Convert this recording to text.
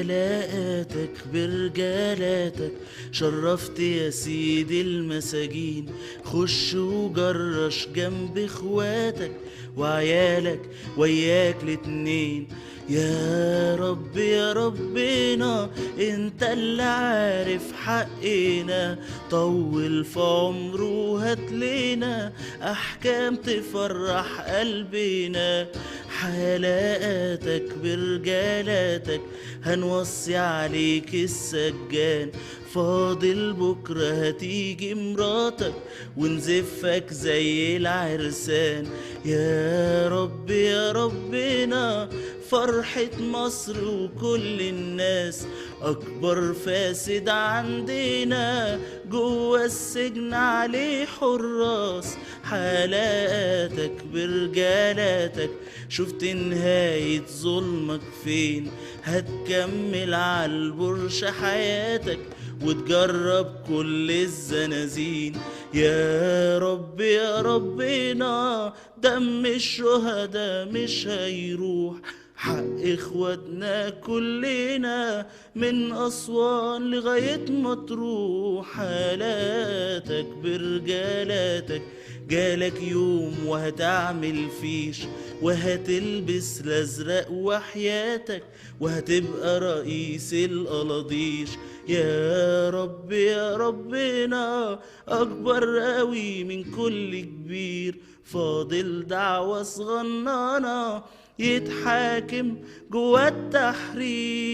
حلاقاتك برجالاتك شرفت يا سيدي المساجين. خش وجرش جنب اخواتك وعيالك وياك الاتنين. يا رب يا ربنا انت اللي عارف حقنا، طول في عمره وهاتلنا احكام تفرح قلبنا. حلاقاتك برجالاتك هنوصي عليك السجان، فاضل بكرة هتيجي مراتك ونزفك زي العرسان. يا رب يا ربنا فرحة مصر وكل الناس، أكبر فاسد عندنا جوا السجن عليه حراس. حالاتك برجالاتك شفت نهاية ظلمك فين، هتكمل عالبرش حياتك وتجرب كل الزنازين. يا رب يا ربنا دم الشهداء مش هيروح، حق اخواتنا كلنا من أسوان لغاية مطروح. حالاتك برجالاتك جالك يوم وهتعمل فيش، وهتلبس الازرق وحياتك وهتبقى رئيس القلاضيش. يا رب يا ربنا اكبر قوي من كل كبير، فاضل دعوة صغننة يتحاكم جوا التحرير.